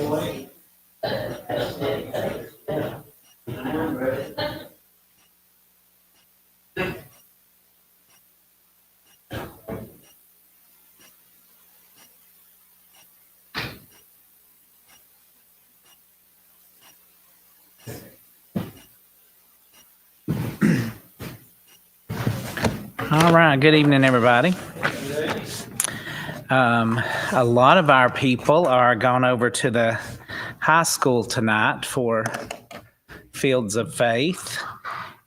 All right, good evening, everybody. A lot of our people are gone over to the high school tonight for Fields of Faith,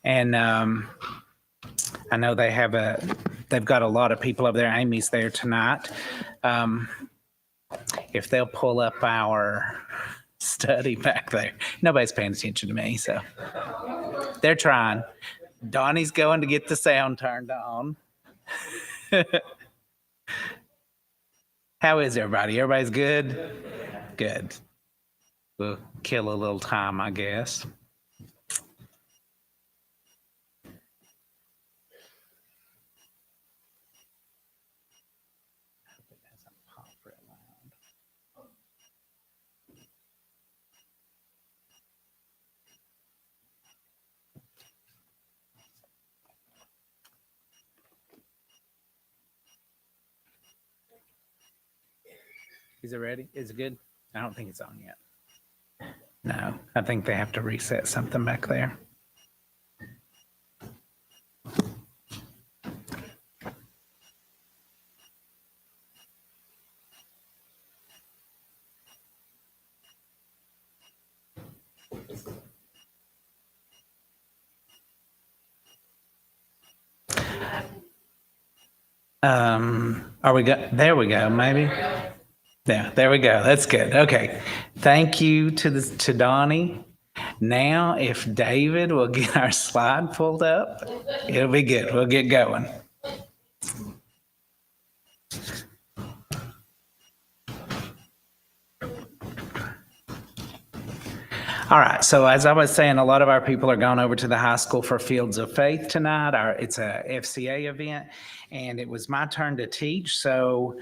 and I know they've got a lot of people over there. Amy's there tonight. If they'll pull up our study back there, nobody's paying attention to me, so they're trying. Donnie's going to get the sound turned on. How is everybody? Everybody's good? Good. We'll kill a little time, I guess. Is it ready? Is it good? I don't think it's on yet. No, I think they have to reset something back there. Are we go? There we go. Maybe. Yeah, there we go. That's good. Okay. Thank you to Donnie. Now, if David will get our slide pulled up, it'll be good. We'll get going. All right. So as I was saying, a lot of our people are going over to the high school for Fields of Faith tonight. It's a FCA event, and it was my turn to teach. So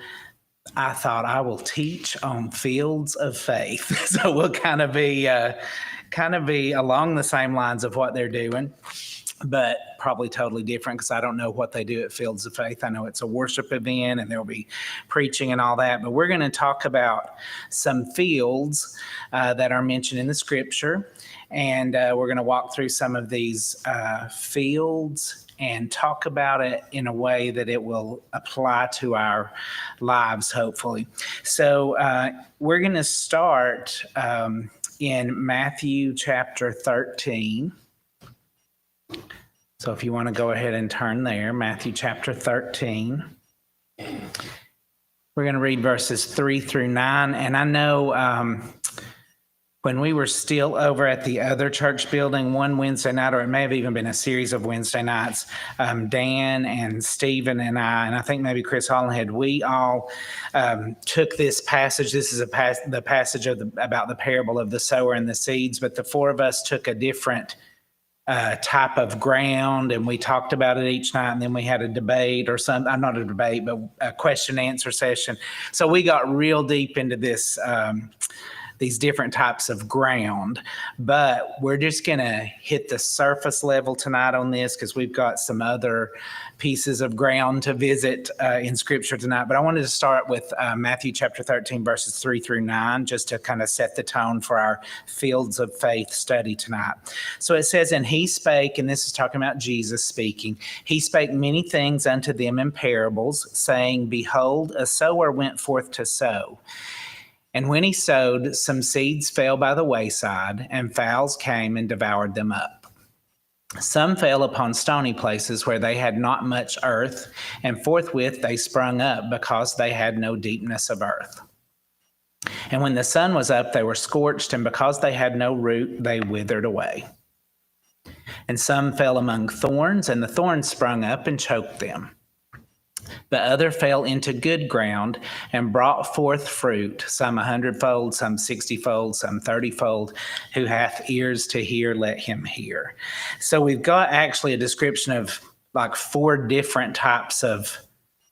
I thought I will teach on Fields of Faith. So we'll kind of be along the same lines of what they're doing, but probably totally different because I don't know what they do at Fields of Faith. I know it's a worship event and there'll be preaching and all that, but we're going to talk about some fields that are mentioned in the scripture, and we're going to walk through some of these fields and talk about it in a way that it will apply to our lives, hopefully. So we're going to start in Matthew chapter 13. So if you want to go ahead and turn there, Matthew chapter 13. We're going to read verses 3 through 9. And I know when we were still over at the other church building one Wednesday night, or it may have even been a series of Wednesday nights, Dan and Stephen and I think maybe Chris Hollenhead, we all took this passage. This is the passage about the parable of the sower and the seeds, but the four of us took a different type of ground, and we talked about it each night, and then we had a debate or something, not a debate, but a question and answer session. So we got real deep into this these different types of ground, but we're just going to hit the surface level tonight on this because we've got some other pieces of ground to visit in scripture tonight. But I wanted to start with Matthew chapter 13, verses 3 through 9, just to kind of set the tone for our Fields of Faith study tonight. So it says, and he spake, and this is talking about Jesus speaking, he spake many things unto them in parables, saying, behold, a sower went forth to sow. And when he sowed, some seeds fell by the wayside, and fowls came and devoured them up. Some fell upon stony places where they had not much earth, and forthwith they sprung up, because they had no deepness of earth. And when the sun was up, they were scorched, and because they had no root, they withered away. And some fell among thorns, and the thorns sprung up and choked them. But other fell into good ground and brought forth fruit, some 100-fold, some 60-fold, some 30-fold. Who hath ears to hear, let him hear. So we've got actually a description of like 4 different types of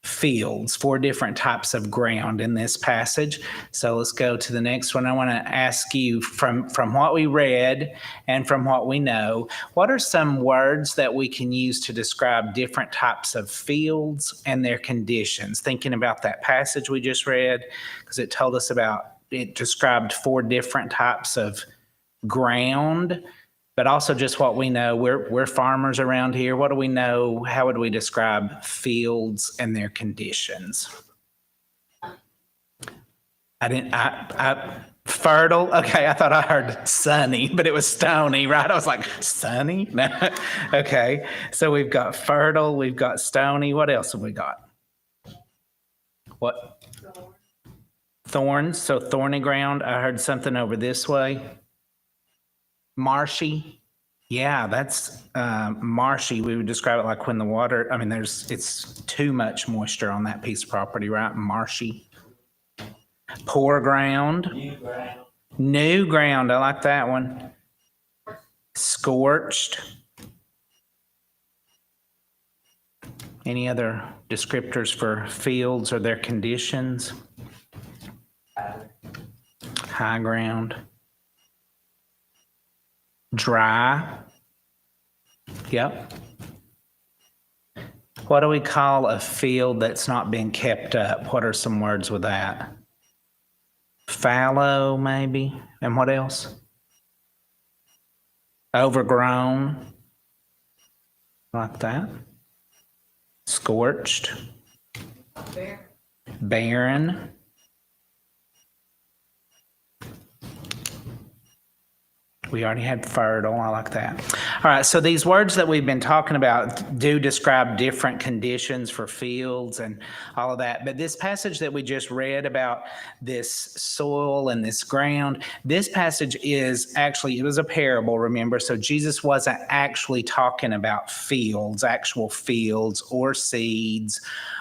fields, 4 different types of ground in this passage. So let's go to the next one. I want to ask you from what we read and from what we know, what are some words that we can use to describe different types of fields and their conditions? Thinking about that passage we just read, because it told us it described 4 different types of ground, but also just what we know. We're farmers around here. What do we know? How would we describe fields and their conditions? Fertile. Okay, I thought I heard sunny, but it was stony, right? I was like, sunny? No. Okay, so we've got fertile, we've got stony. What else have we got? What? Thorns. So thorny ground. I heard something over this way. Marshy. Yeah, that's marshy. We would describe it like when the water, it's too much moisture on that piece of property, right? Marshy. Poor ground. New ground. I like that one. Scorched. Any other descriptors for fields or their conditions? High ground. Dry. Yep. What do we call a field that's not been kept up? What are some words with that? Fallow, maybe. And what else? Overgrown. Like that. Scorched. Barren. We already had fertile. I like that. All right. So these words that we've been talking about do describe different conditions for fields and all of that. But this passage that we just read about this soil and this ground, this passage is actually, it was a parable, remember? So Jesus wasn't actually talking about fields, actual fields or seeds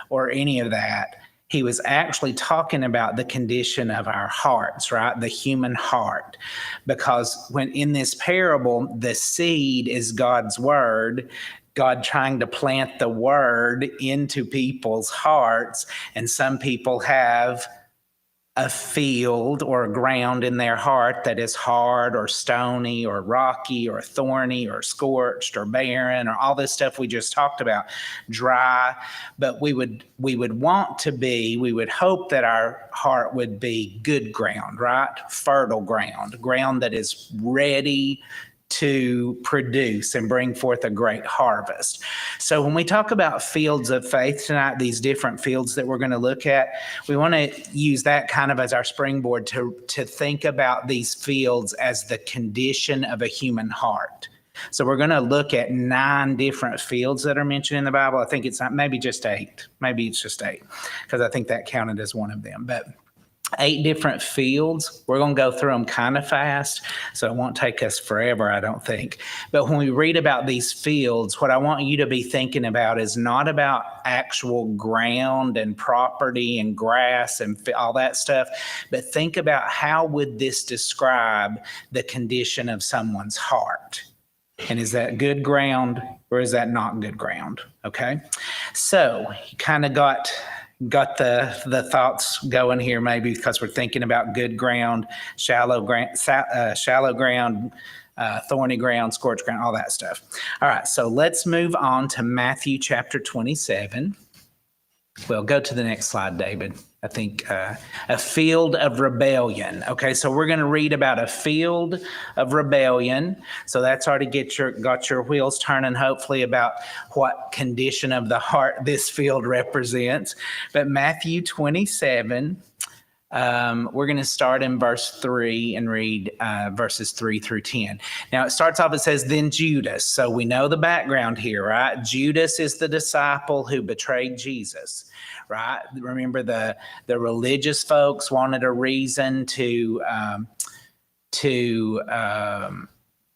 or any of that. He was actually talking about the condition of our hearts, right? The human heart. Because when in this parable, the seed is God's word, God trying to plant the word into people's hearts. And some people have a field or ground in their heart that is hard or stony or rocky or thorny or scorched or barren or all this stuff we just talked about, dry. But we would hope that our heart would be good ground, right? Fertile ground that is ready to produce and bring forth a great harvest. So when we talk about fields of faith tonight, these different fields that we're going to look at, we want to use that kind of as our springboard to think about these fields as the condition of a human heart. So we're going to look at 9 different fields that are mentioned in the Bible. I think it's not, maybe just 8. Maybe it's just 8, because I think that counted as one of them. But 8 different fields. We're going to go through them kind of fast, so it won't take us forever, I don't think. But when we read about these fields, what I want you to be thinking about is not about actual ground and property and grass and all that stuff, but think about how would this describe the condition of someone's heart? And is that good ground or is that not good ground? Okay, so you kind of got the thoughts going here, maybe because we're thinking about good ground, shallow ground, thorny ground, scorched ground, all that stuff. All right, so let's move on to Matthew chapter 27. Well, go to the next slide, David. I think a field of rebellion. Okay, so we're going to read about a field of rebellion. So that's already got your wheels turning, hopefully, about what condition of the heart this field represents. But Matthew 27, we're going to start in verse 3 and read verses 3 through 10. Now, it starts off, it says, then Judas. So we know the background here, right? Judas is the disciple who betrayed Jesus. Right? Remember, the religious folks wanted a reason to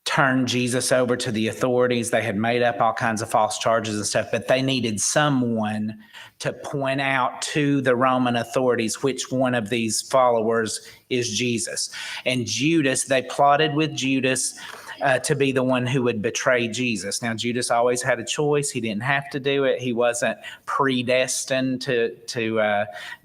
turn Jesus over to the authorities. They had made up all kinds of false charges and stuff, but they needed someone to point out to the Roman authorities which one of these followers is Jesus. And Judas, they plotted with Judas to be the one who would betray Jesus. Now, Judas always had a choice. He didn't have to do it. He wasn't predestined to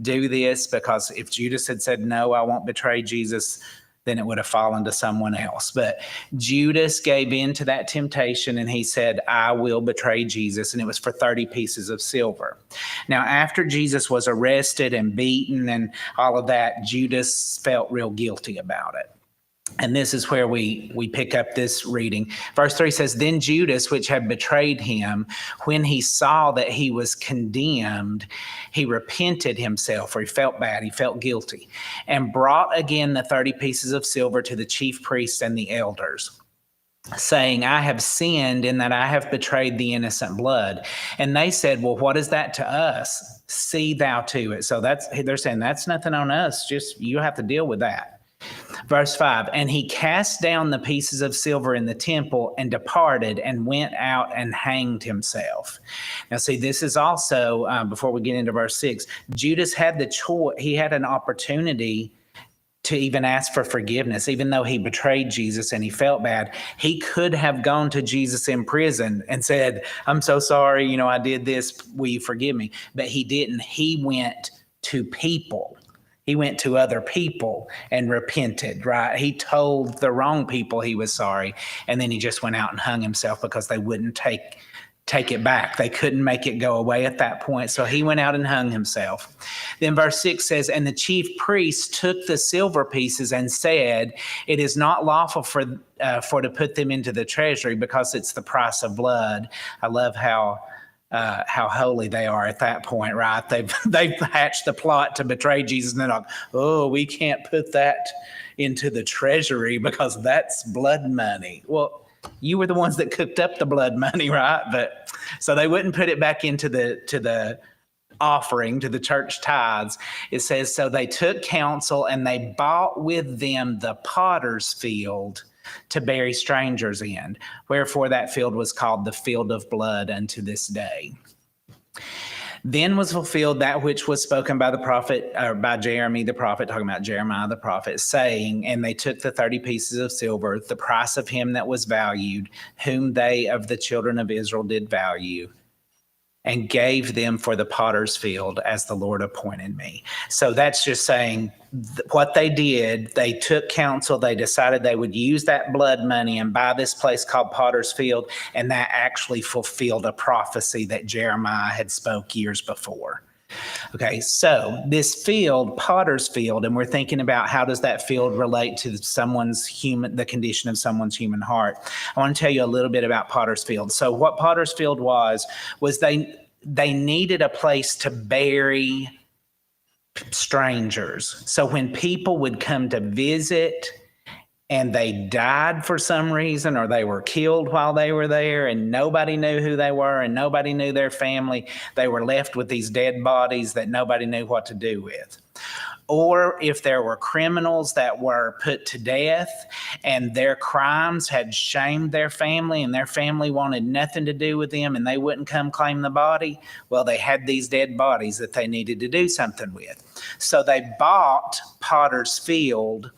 do this, because if Judas had said, no, I won't betray Jesus, then it would have fallen to someone else. But Judas gave in to that temptation, and he said, I will betray Jesus. And it was for 30 pieces of silver. Now, after Jesus was arrested and beaten and all of that, Judas felt real guilty about it. And this is where we pick up this reading. Verse 3 says, Then Judas, which had betrayed him, when he saw that he was condemned, he repented himself, or he felt bad, he felt guilty, and brought again the 30 pieces of silver to the chief priests and the elders, saying, I have sinned in that I have betrayed the innocent blood. And they said, well, what is that to us? See thou to it. So they're saying, that's nothing on us. Just you have to deal with that. Verse 5, and he cast down the pieces of silver in the temple and departed and went out and hanged himself. Now, see, this is also, before we get into verse 6, Judas had the choice. He had an opportunity to even ask for forgiveness. Even though he betrayed Jesus and he felt bad, he could have gone to Jesus in prison and said, I'm so sorry, I did this, will you forgive me? But he didn't. He went to people. He went to other people and repented, right? He told the wrong people he was sorry, and then he just went out and hung himself because they wouldn't take it back. They couldn't make it go away at that point. So he went out and hung himself. Then verse 6 says, and the chief priests took the silver pieces and said, it is not lawful for to put them into the treasury, because it's the price of blood. I love how holy they are at that point, right? They've hatched the plot to betray Jesus, and they're like, oh, we can't put that into the treasury because that's blood money. Well, you were the ones that cooked up the blood money, right? But so they wouldn't put it back into the offering, to the church tithes. It says, so they took counsel and they bought with them the potter's field to bury strangers in, wherefore that field was called the field of blood unto this day. Then was fulfilled that which was spoken by the prophet, or by Jeremy the prophet, talking about Jeremiah the prophet, saying, and they took the 30 pieces of silver, the price of him that was valued, whom they of the children of Israel did value, and gave them for the potter's field as the Lord appointed me. So that's just saying what they did. They took counsel. They decided they would use that blood money and buy this place called Potter's Field, and that actually fulfilled a prophecy that Jeremiah had spoke years before. Okay, so this field, Potter's Field, and we're thinking about how does that field relate to the condition of someone's human heart. I want to tell you a little bit about Potter's Field. So what Potter's Field was they needed a place to bury strangers. So when people would come to visit and they died for some reason, or they were killed while they were there and nobody knew who they were and nobody knew their family, they were left with these dead bodies that nobody knew what to do with. Or if there were criminals that were put to death and their crimes had shamed their family and their family wanted nothing to do with them and they wouldn't come claim the body, well, they had these dead bodies that they needed to do something with. So they bought Potter's Field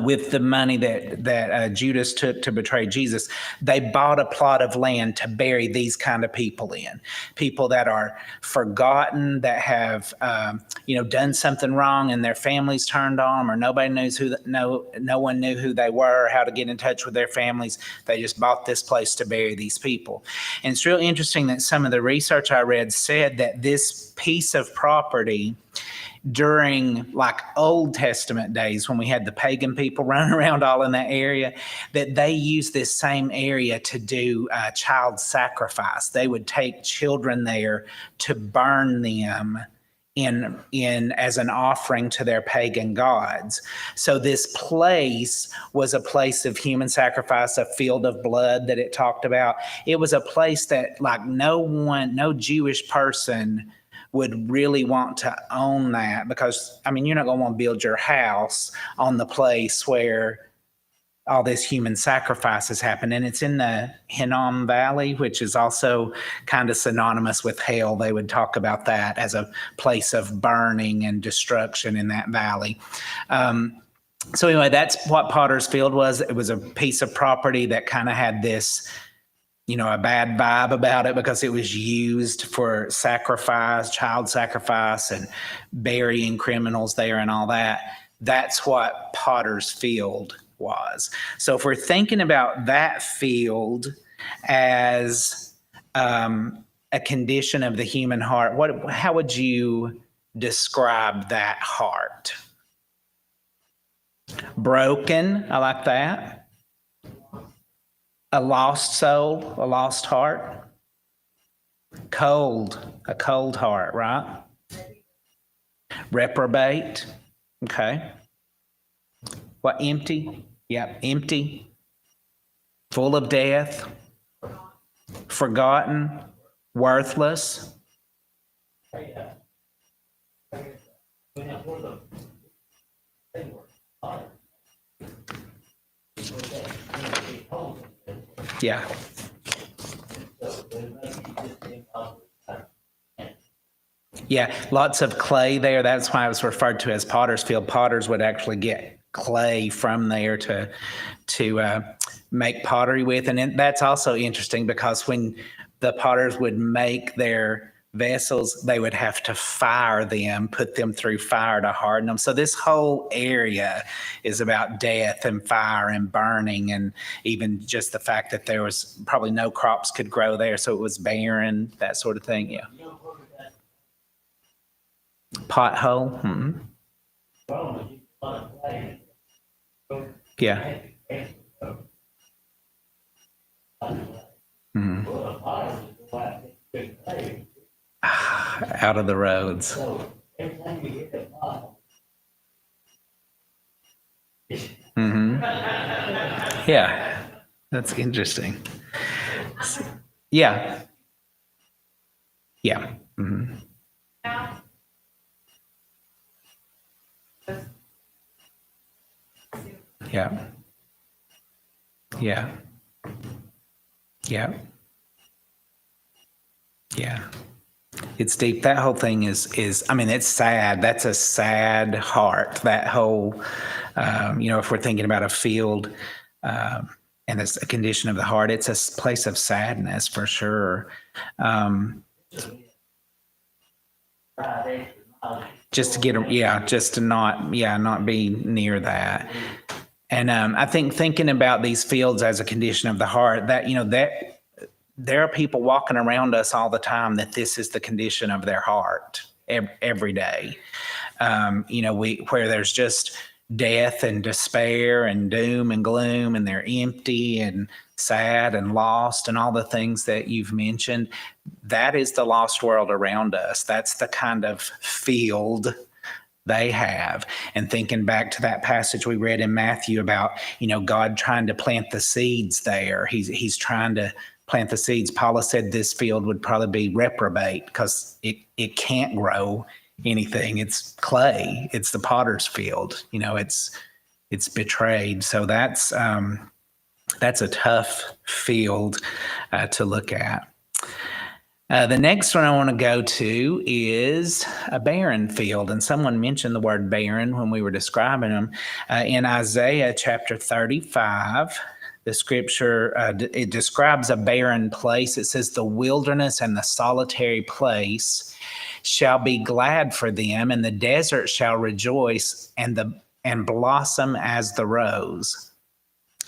with the money that Judas took to betray Jesus. They bought a plot of land to bury these kind of people in. People that are forgotten, that have done something wrong and their families turned on them, or nobody knows no one knew who they were, how to get in touch with their families. They just bought this place to bury these people. And it's real interesting that some of the research I read said that this piece of property, during like Old Testament days, when we had the pagan people running around all in that area, that they used this same area to do child sacrifice. They would take children there to burn them in as an offering to their pagan gods. So this place was a place of human sacrifice, a field of blood that it talked about. It was a place that like no Jewish person would really want to own that, because, you're not going to want to build your house on the place where all this human sacrifices happen. And it's in the Hinnom Valley, which is also kind of synonymous with hell. They would talk about that as a place of burning and destruction in that valley. So anyway, that's what Potter's Field was. It was a piece of property that kind of had this, a bad vibe about it because it was used for sacrifice, child sacrifice, and burying criminals there and all that. That's what Potter's Field was. So if we're thinking about that field as a condition of the human heart, how would you describe that heart? Broken, I like that. A lost soul, a lost heart. Cold, a cold heart, right? Reprobate, okay. What, empty? Yep, empty. Full of death. Forgotten. Worthless. Yeah. Yeah, lots of clay there. That's why it was referred to as Potter's Field. Potters would actually get clay from there to make pottery with. And that's also interesting because when the potters would make their vessels, they would have to fire them, put them through fire to harden them. So this whole area is about death and fire and burning, and even just the fact that there was probably no crops could grow there, so it was barren, that sort of thing. Yeah. Pothole. Mm-hmm. Yeah. Mm-hmm. Out of the roads. Mm-hmm. Yeah, that's interesting. Yeah. Yeah. Mm-hmm. Yeah. Yeah. Yeah. Yeah. It's deep. That whole thing is, I mean, it's sad. That's a sad heart. That whole, if we're thinking about a field, and it's a condition of the heart, it's a place of sadness for sure. Just to get, just to not be near that. And I think thinking about these fields as a condition of the heart, that, that there are people walking around us all the time that this is the condition of their heart every day. Where there's just death and despair and doom and gloom, and they're empty and sad and lost and all the things that you've mentioned. That is the lost world around us. That's the kind of field they have. And thinking back to that passage we read in Matthew about, God trying to plant the seeds there. He's trying to plant the seeds. Paula said this field would probably be reprobate because it can't grow anything. It's clay. It's the potter's field. It's betrayed. So that's a tough field to look at. The next one I want to go to is a barren field. And someone mentioned the word barren when we were describing them. In Isaiah chapter 35, the scripture, it describes a barren place. It says, the wilderness and the solitary place shall be glad for them, and the desert shall rejoice and blossom as the rose.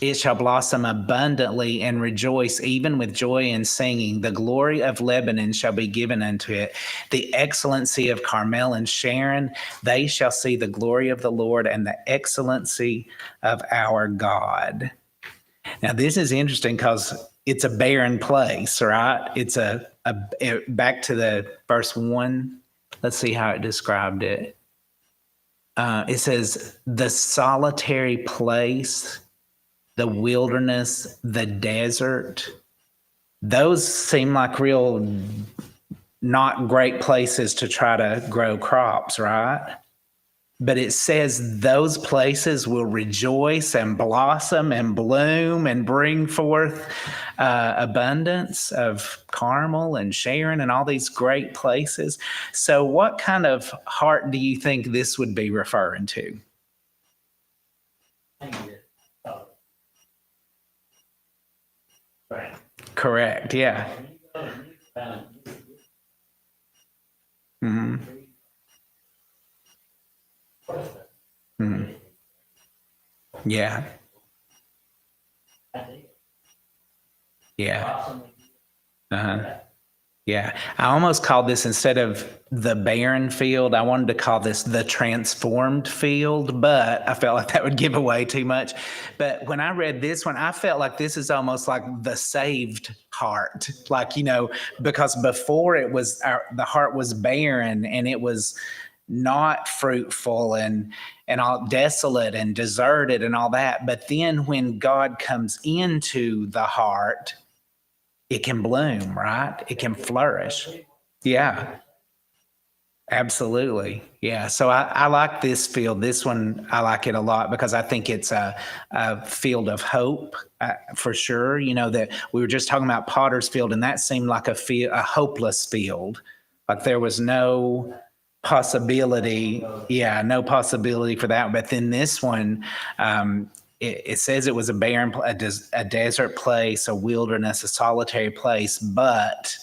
It shall blossom abundantly and rejoice, even with joy and singing. The glory of Lebanon shall be given unto it. The excellency of Carmel and Sharon, they shall see the glory of the Lord and the excellency of our God. Now, this is interesting because it's a barren place, right? It's back to the verse 1. Let's see how it described it. It says, the solitary place, the wilderness, the desert, those seem like real not great places to try to grow crops, right? But it says those places will rejoice and blossom and bloom and bring forth abundance of Carmel and Sharon and all these great places. So what kind of heart do you think this would be referring to? Correct. Yeah. Hmm. Hmm. Yeah. Yeah. Uh-huh. Yeah, I almost called this, instead of the barren field, I wanted to call this the transformed field, but I felt like that would give away too much. But when I read this one, I felt like this is almost like the saved heart. Like, because before the heart was barren and it was not fruitful and all desolate and deserted and all that. But then when God comes into the heart, it can bloom, right? It can flourish. Yeah, absolutely. Yeah. So I like this field. This one, I like it a lot because I think it's a field of hope, for sure. That we were just talking about Potter's Field, and that seemed like a hopeless field. Like there was no possibility. Yeah, no possibility for that. But then this one, it says it was a barren, a desert place, a wilderness, a solitary place, but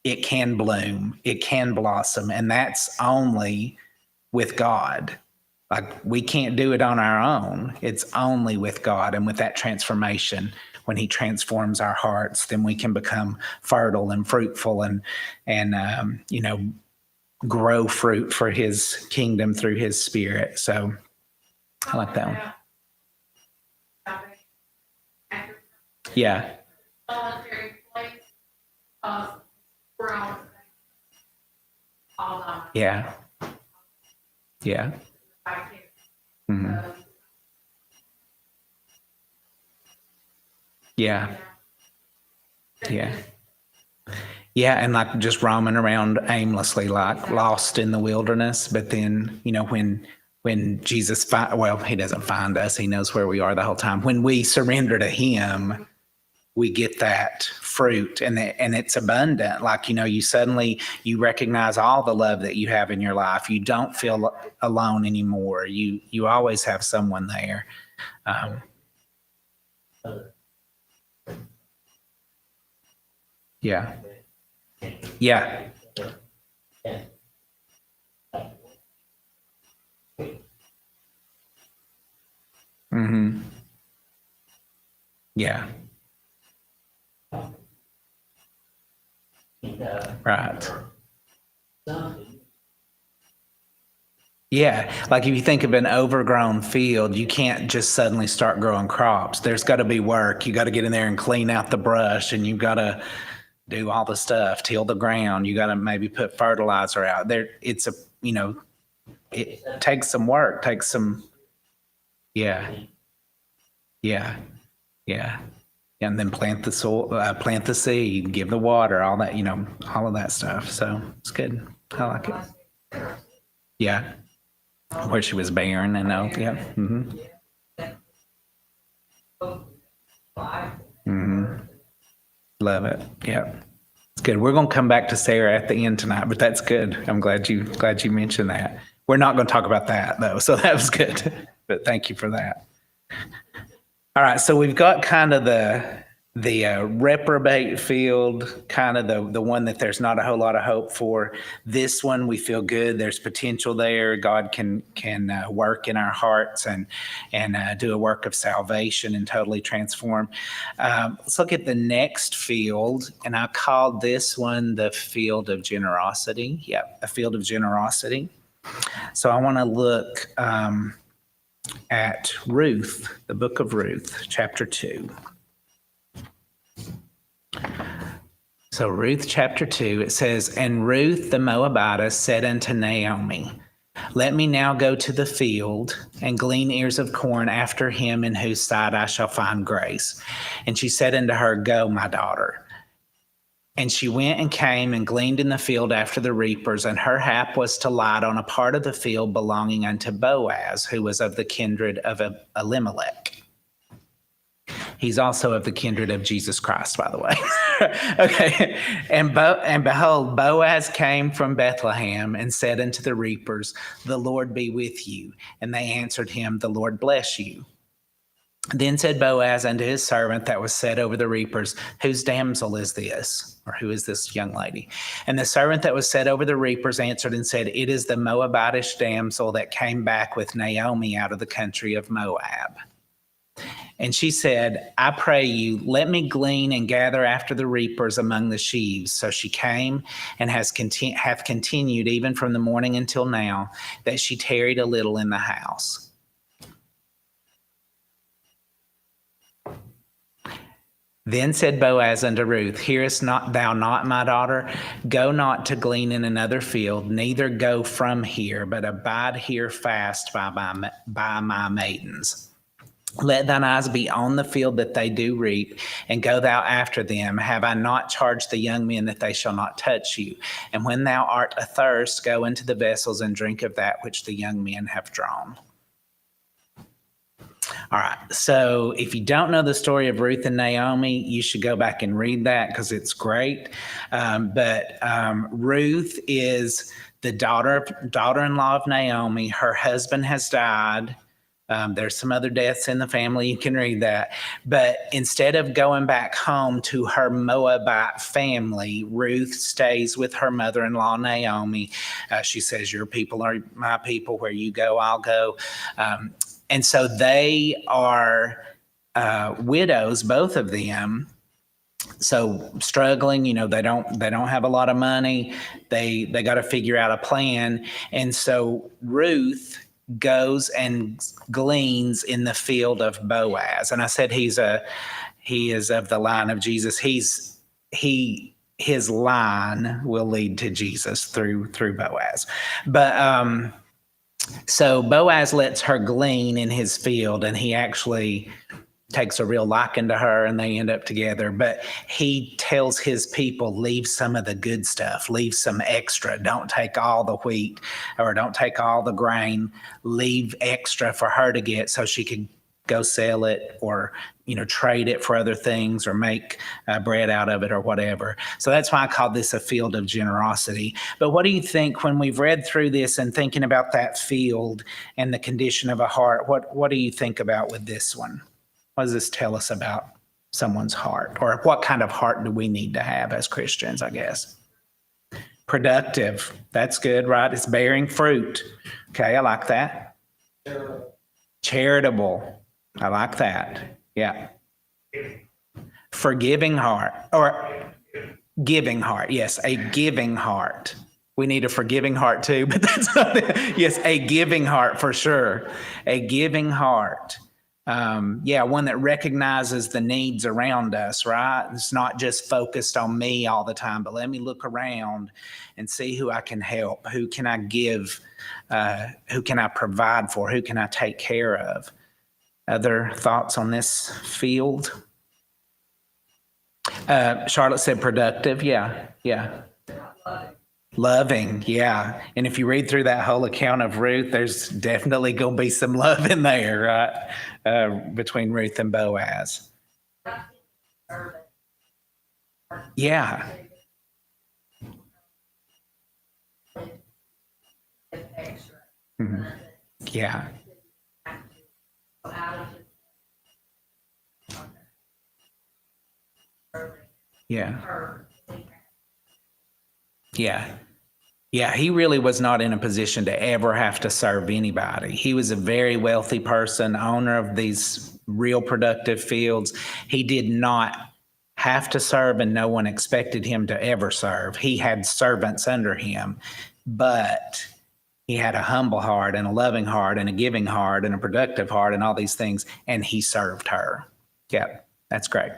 it can bloom, it can blossom, and that's only with God. Like we can't do it on our own. It's only with God, and with that transformation, when He transforms our hearts, then we can become fertile and fruitful, and grow fruit for His kingdom through His Spirit. So I like that one. Yeah. Yeah. Yeah. Hmm. Yeah. Yeah. Yeah. And like just roaming around aimlessly, like lost in the wilderness. But then, when Jesus He doesn't find us. He knows where we are the whole time. When we surrender to Him, we get that fruit, and it's abundant. Like, you recognize all the love that you have in your life. You don't feel alone anymore. You always have someone there. Yeah. Yeah. Hmm. Yeah. Right. Yeah, like if you think of an overgrown field, you can't just suddenly start growing crops. There's got to be work. You got to get in there and clean out the brush, and you've got to do all the stuff, till the ground. You got to maybe put fertilizer out there. It takes some work, takes some, yeah, yeah, yeah. And then plant the soil, plant the seed, give the water, all that, all of that stuff. So it's good. I like it. Yeah. Where she was barren and all. Yeah. Mm-hmm. Mm-hmm. Love it. Yeah. It's good. We're going to come back to Sarah at the end tonight, but that's good. I'm glad you mentioned that. We're not going to talk about that though, so that was good. But thank you for that. All right, so we've got kind of the reprobate field, kind of the one that there's not a whole lot of hope for. This one we feel good. There's potential there. God can work in our hearts and do a work of salvation and totally transform. Let's look at the next field, and I called this one the field of generosity. Yeah, a field of generosity. So I want to look at Ruth, the book of Ruth, chapter 2. So, Ruth chapter 2, it says, "And Ruth the Moabitess said unto Naomi, Let me now go to the field and glean ears of corn after him in whose sight I shall find grace. And she said unto her, Go, my daughter. And she went and came and gleaned in the field after the reapers, and her hap was to light on a part of the field belonging unto Boaz, who was of the kindred of Elimelech." He's also of the kindred of Jesus Christ, by the way. Okay. And behold, Boaz came from Bethlehem and said unto the reapers, The Lord be with you. And they answered him, The Lord bless you. Then said Boaz unto his servant that was set over the reapers, whose damsel is this? Or who is this young lady? And the servant that was set over the reapers answered and said, it is the Moabitish damsel that came back with Naomi out of the country of Moab. And she said, I pray you, let me glean and gather after the reapers among the sheaves. So she came and hath continued even from the morning until now, that she tarried a little in the house. Then said Boaz unto Ruth, hearest not thou not, my daughter? Go not to glean in another field, neither go from here, but abide here fast by my maidens. Let thine eyes be on the field that they do reap, and go thou after them. Have I not charged the young men that they shall not touch you? And when thou art athirst, go into the vessels and drink of that which the young men have drawn. All right, so if you don't know the story of Ruth and Naomi, you should go back and read that because it's great. But Ruth is the daughter-in-law of Naomi. Her husband has died. There's some other deaths in the family. You can read that. But instead of going back home to her Moabite family, Ruth stays with her mother-in-law, Naomi. She says, your people are my people. Where you go, I'll go. And so they are widows, both of them. So struggling, they don't have a lot of money. They got to figure out a plan. And so Ruth goes and gleans in the field of Boaz. And I said he is of the line of Jesus. His line will lead to Jesus through Boaz. But so Boaz lets her glean in his field, and he actually takes a real liking to her, and they end up together. But he tells his people, leave some of the good stuff, leave some extra. Don't take all the wheat or don't take all the grain. Leave extra for her to get so she could go sell it or, trade it for other things or make bread out of it or whatever. So that's why I called this a field of generosity. But what do you think when we've read through this and thinking about that field and the condition of a heart? What do you think about with this one? What does this tell us about someone's heart? Or what kind of heart do we need to have as Christians, I guess? Productive. That's good, right? It's bearing fruit. Okay, I like that. Charitable. I like that. Yeah. Forgiving heart. Or giving heart. Yes, a giving heart. We need a forgiving heart too, but that's not it. Yes, a giving heart for sure. A giving heart. One that recognizes the needs around us, right? It's not just focused on me all the time, but let me look around and see who I can help, who can I give, who can I provide for, who can I take care of. Other thoughts on this field? Charlotte said productive. Yeah. Loving, yeah. And if you read through that whole account of Ruth, there's definitely going to be some love in there, right? Between Ruth and Boaz. Yeah. Mm-hmm. Yeah. Yeah, he really was not in a position to ever have to serve anybody. He was a very wealthy person, owner of these real productive fields. He did not have to serve, and no one expected him to ever serve. He had servants under him, but he had a humble heart and a loving heart and a giving heart and a productive heart and all these things, and he served her. Yeah, that's great.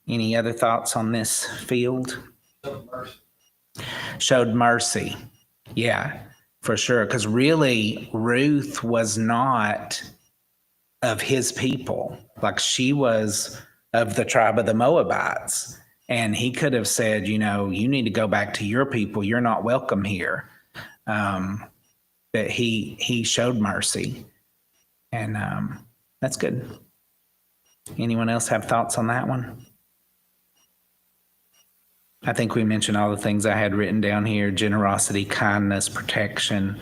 Any other thoughts on this field? Showed mercy. Yeah, for sure. Because really, Ruth was not of his people. Like, she was of the tribe of the Moabites. And he could have said, you need to go back to your people. You're not welcome here. But he showed mercy. And that's good. Anyone else have thoughts on that one? I think we mentioned all the things I had written down here: generosity, kindness, protection,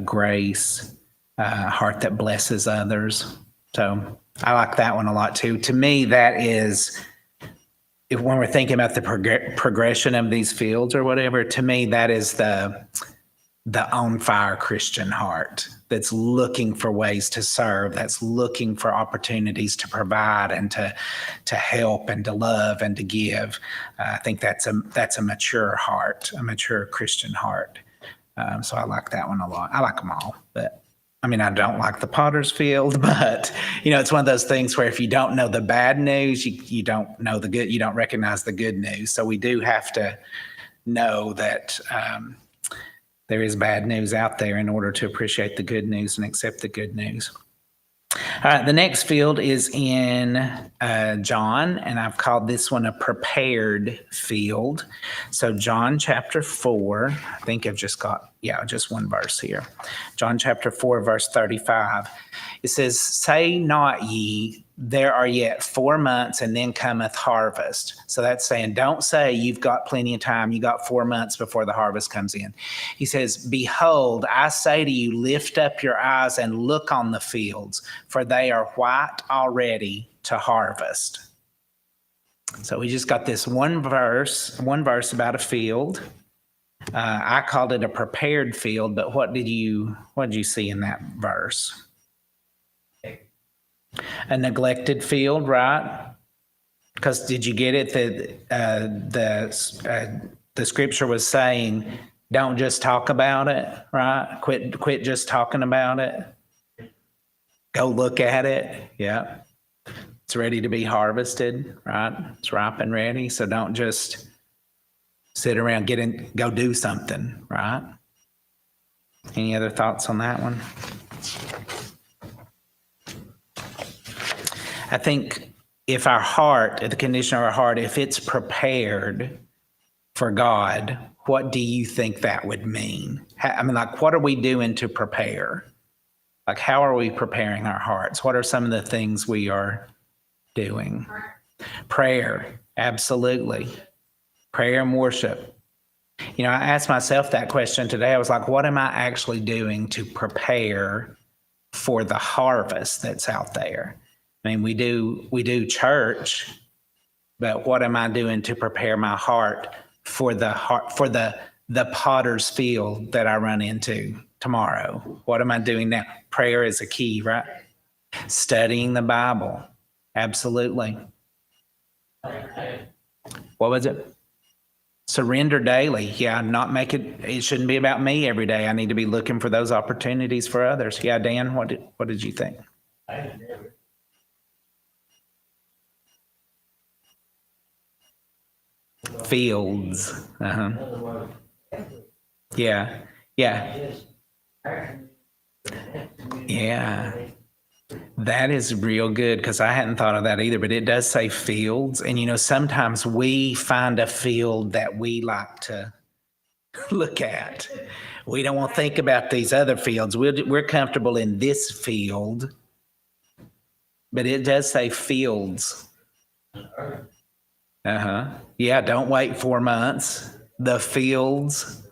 grace, heart that blesses others. So I like that one a lot too. To me, that is, when we're thinking about the progression of these fields or whatever, to me, that is the on fire Christian heart that's looking for ways to serve, that's looking for opportunities to provide and to help and to love and to give. I think that's a mature heart, a mature Christian heart. So I like that one a lot. I like them all, but I mean, I don't like the potter's field, but it's one of those things where if you don't know the bad news, you don't know the good, you don't recognize the good news. So we do have to know that there is bad news out there in order to appreciate the good news and accept the good news. All right, the next field is in John, and I've called this one a prepared field. So John chapter 4, I think I've just got, just one verse here. John chapter 4, verse 35. It says, "Say not ye, there are yet 4 months, and then cometh harvest." So that's saying, don't say you've got plenty of time. You got 4 months before the harvest comes in. He says, "Behold, I say to you, lift up your eyes and look on the fields, for they are white already to harvest." So we just got this one verse about a field. I called it a prepared field, but what did you see in that verse? A neglected field, right? Because did you get it that the scripture was saying, don't just talk about it, right? Quit just talking about it. Go look at it. Yeah. It's ready to be harvested, right? It's ripe and ready. So don't just sit around, go do something, right? Any other thoughts on that one? I think if our heart, the condition of our heart, if it's prepared for God, what do you think that would mean? I mean, like, what are we doing to prepare? Like, how are we preparing our hearts? What are some of the things we are doing? Prayer, absolutely. Prayer and worship. I asked myself that question today. I was like, what am I actually doing to prepare for the harvest that's out there? I mean, we do church, but what am I doing to prepare my heart for the potter's field that I run into tomorrow? What am I doing now? Prayer is a key, right? Studying the Bible, absolutely. What was it? Surrender daily. Yeah, it shouldn't be about me every day. I need to be looking for those opportunities for others. Yeah, Dan, what did you think? Fields. Yeah. That is real good, because I hadn't thought of that either, but it does say fields. And sometimes we find a field that we like to look at. We don't want to think about these other fields. We're comfortable in this field, but it does say fields. Yeah, don't wait 4 months. The fields.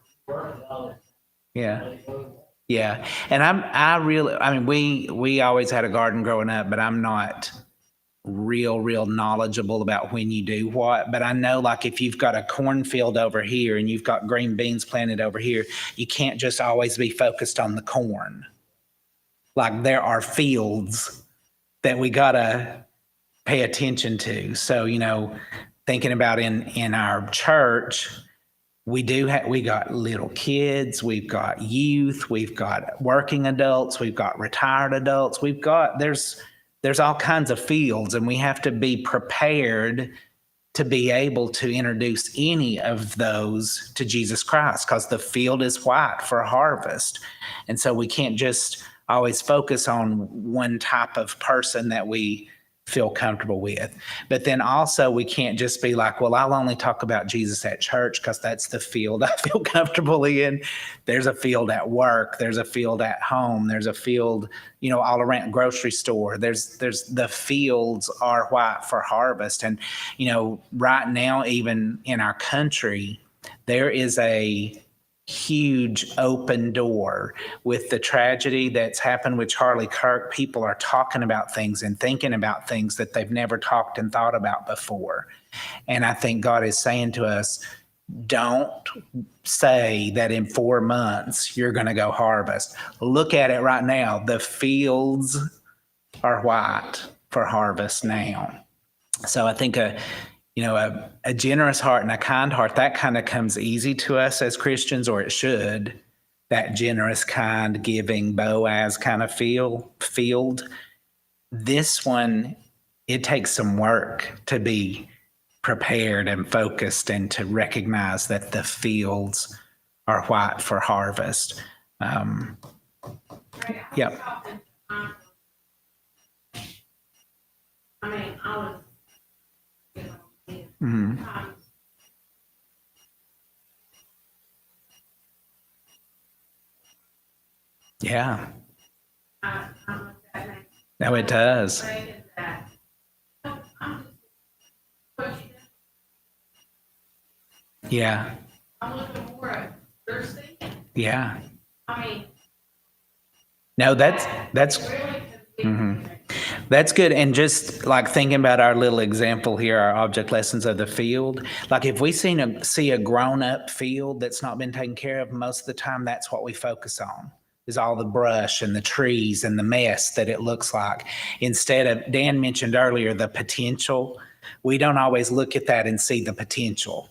Yeah. And we always had a garden growing up, but I'm not real knowledgeable about when you do what. But I know, like, if you've got a cornfield over here and you've got green beans planted over here, you can't just always be focused on the corn. Like, there are fields that we gotta pay attention to. So, thinking about in our church, we got little kids, we've got youth, we've got working adults, we've got retired adults, there's all kinds of fields, and we have to be prepared to be able to introduce any of those to Jesus Christ, because the field is white for harvest. And so we can't just always focus on one type of person that we feel comfortable with. But then also, we can't just be like, well, I'll only talk about Jesus at church because that's the field I feel comfortable in. There's a field at work. There's a field at home. There's a field, all around grocery store. There's the fields are white for harvest. And, right now, even in our country, there is a huge open door. With the tragedy that's happened with Charlie Kirk, people are talking about things and thinking about things that they've never talked and thought about before. And I think God is saying to us, don't say that in 4 months you're going to go harvest. Look at it right now. The fields are white for harvest now. So I think a generous heart and a kind heart, that kind of comes easy to us as Christians, or it should. That generous, kind, giving, Boaz kind of field. This one, it takes some work to be prepared and focused and to recognize that the fields are white for harvest. Yep. I mean, I was, Mm-hmm. Yeah. No, it does. Yeah. I'm looking for it. They're seeing. Yeah. I mean. No, that's Really that's good. And just like thinking about our little example here, our object lessons of the field, like if we see a grown up field that's not been taken care of, most of the time that's what we focus on, is all the brush and the trees and the mess that it looks like. Instead of, Dan mentioned earlier, the potential, we don't always look at that and see the potential.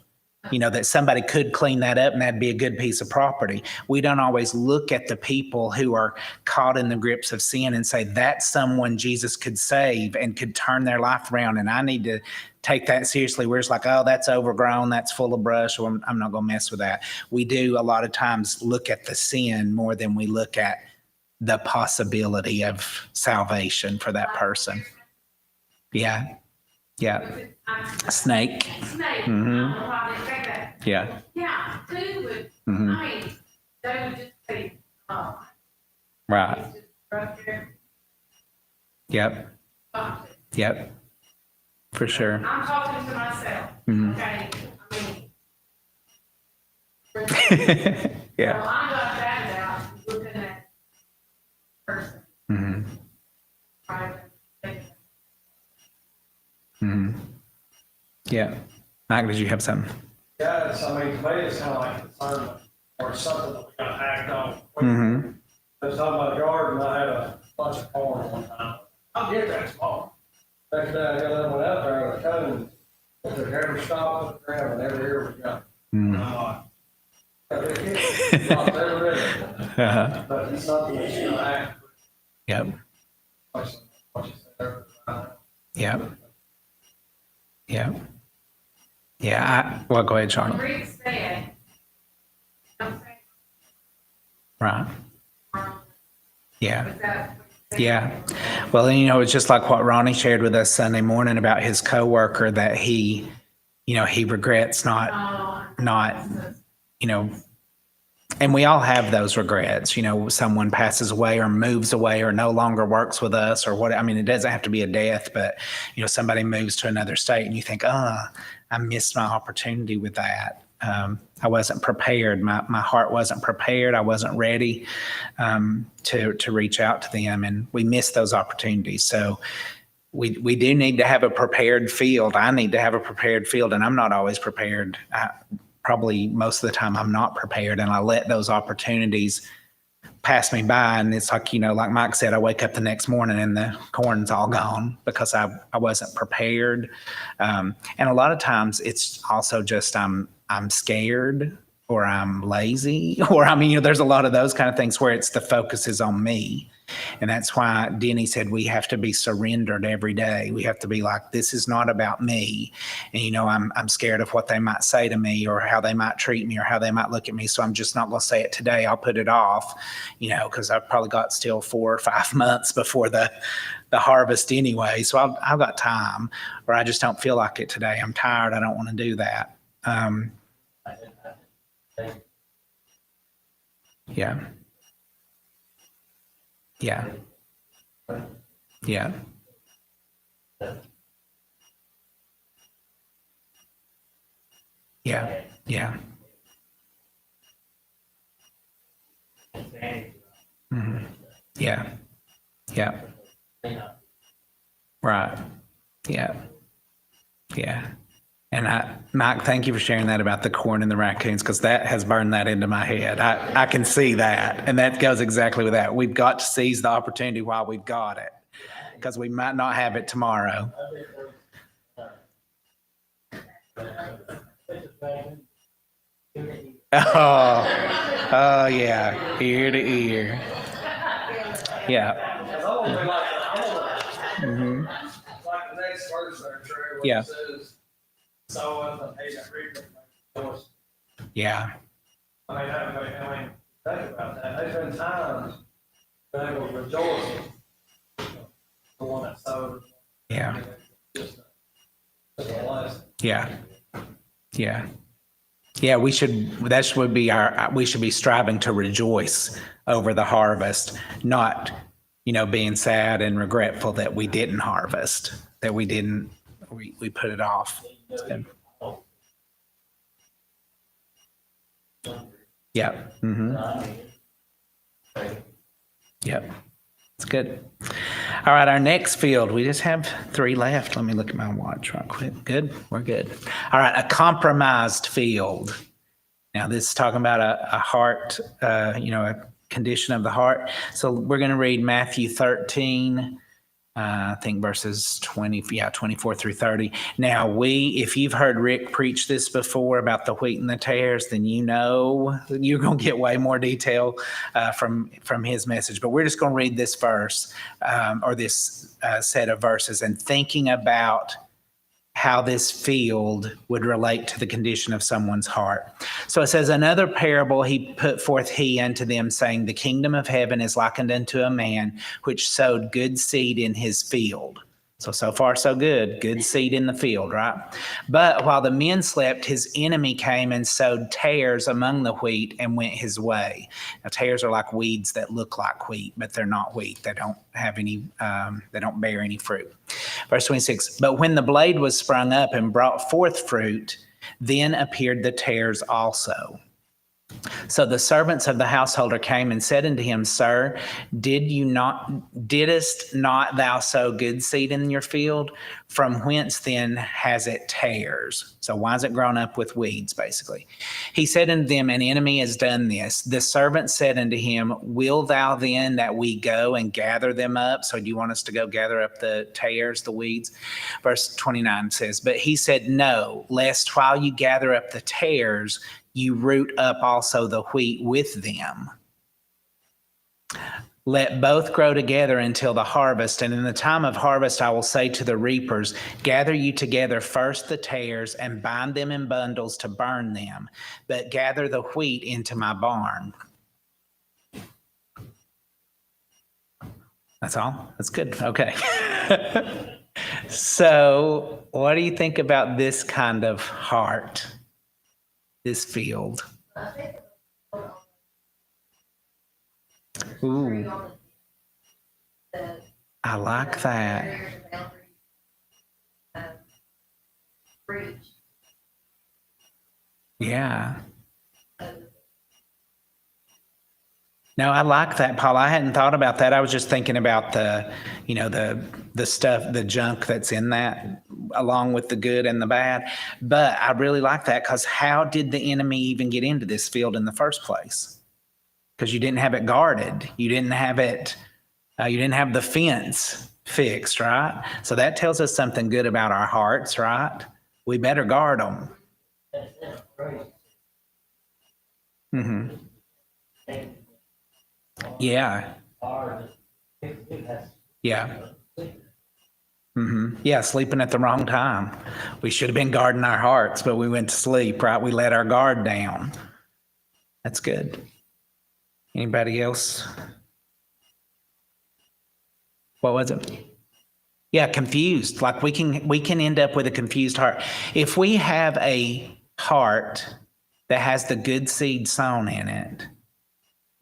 That somebody could clean that up and that'd be a good piece of property. We don't always look at the people who are caught in the grips of sin and say, that's someone Jesus could save and could turn their life around. And I need to take that seriously. We're just like, oh, that's overgrown, that's full of brush, or I'm not going to mess with that. We do a lot of times look at the sin more than we look at the possibility of salvation for that person. Yeah. Yeah. Snake. snake. Mhm. I don't know why they say that. Yeah. Yeah, who would, Mhm. I mean, they would just say, Right. it's just right there. Yep. Stop it. Yep. For sure. I'm talking to myself, Mhm. okay? I mean. Yeah. Well, I got that out, looking at person, Mhm. right? Mhm. Yeah. Mike, did you have something? Yes, I mean, to me, it's kind of like concernment or something that we gotta act on. Mm-hmm. I was talking about the garden, I had a bunch of corn one time. I'll get that small. Next day I got up, went out there, and I cut and if there's ever stopped at the ground, and every year we got. Mm. Not every day, Uh-huh. but it's something that you gotta act. Yep. What you said earlier. Yep. Yep. Yeah. Well, go ahead, Sean. Rick said, I'm saying, Right. Yeah. was that what you said? Yeah. Well, it's just like what Ronnie shared with us Sunday morning about his coworker that he regrets not, and we all have those regrets. Someone passes away or moves away or no longer works with us or what. I mean, it doesn't have to be a death, but, somebody moves to another state and you think, I missed my opportunity with that. I wasn't prepared. My heart wasn't prepared. I wasn't ready to reach out to them, and we miss those opportunities. So we do need to have a prepared field. I need to have a prepared field, and I'm not always prepared. Probably most of the time I'm not prepared, and I let those opportunities pass me by. And it's like, like Mike said, I wake up the next morning and the corn's all gone because I wasn't prepared. And a lot of times it's also just I'm scared or I'm lazy or there's a lot of those kind of things where it's the focus is on me. And that's why Denny said we have to be surrendered every day. We have to be like, this is not about me. And, I'm scared of what they might say to me or how they might treat me or how they might look at me. So I'm just not going to say it today. I'll put it off, because I've probably got still 4 or 5 months before the harvest anyway. So I've got time, or I just don't feel like it today. I'm tired. I don't want to do that. Yeah. Yeah. Yeah. Yeah. Yeah. Mhm. Yeah. Yeah. Right. Yeah. Yeah. And Mike, thank you for sharing that about the corn and the raccoons, because that has burned that into my head. I can see that. And that goes exactly with that. We've got to seize the opportunity while we've got it, because we might not have it tomorrow. Oh, yeah. Ear to ear. Yeah. Cause I'm gonna be like, Mhm. like the next verse there, Trey, where Yeah. it says, so and he that reapeth may rejoice. Yeah. I mean, think about that. There's been times they will rejoice. The one that sowed. Yeah. Just a blessing. Yeah. Yeah. Yeah, we should be striving to rejoice over the harvest, not, being sad and regretful that we didn't harvest, that we put it off. It's good. Yeah. Yep. It's good. All right, our next field, we just have 3 left. Let me look at my watch real quick. Good, we're good. All right, a compromised field. Now, this is talking about a heart, a condition of the heart. So we're going to read Matthew 13, I think verses 24 through 30. Now, if you've heard Rick preach this before about the wheat and the tares, then you're going to get way more detail from his message. But we're just going to read this verse or this set of verses and thinking about how this field would relate to the condition of someone's heart. So it says, another parable he put forth unto them, saying, the kingdom of heaven is likened unto a man which sowed good seed in his field. So far, so good. Good seed in the field, right? But while the men slept, his enemy came and sowed tares among the wheat and went his way. Now, tares are like weeds that look like wheat, but they're not wheat. They don't have any, they don't bear any fruit. Verse 26, but when the blade was sprung up and brought forth fruit, then appeared the tares also. So the servants of the householder came and said unto him, Sir, didst not thou sow good seed in your field? From whence then has it tares? So why is it grown up with weeds, basically? He said unto them, An enemy has done this. The servant said unto him, Will thou then that we go and gather them up? So do you want us to go gather up the tares, the weeds? Verse 29 says, But he said, No, lest while you gather up the tares, you root up also the wheat with them. Let both grow together until the harvest, and in the time of harvest I will say to the reapers, gather you together first the tares and bind them in bundles to burn them, but gather the wheat into my barn. That's all? That's good. Okay. So what do you think about this kind of heart? This field? Ooh, I like that. Yeah. No, I like that, Paul. I hadn't thought about that. I was just thinking about the stuff, the junk that's in that, along with the good and the bad. But I really like that, because how did the enemy even get into this field in the first place? Because you didn't have it guarded. You didn't have it, you didn't have the fence fixed, right? So that tells us something good about our hearts, right? We better guard them. Mm-hmm. Yeah. Yeah. Mm-hmm. Yeah, sleeping at the wrong time. We should have been guarding our hearts, but we went to sleep, right? We let our guard down. That's good. Anybody else? What was it? Yeah, confused. Like we can end up with a confused heart. If we have a heart that has the good seed sown in it,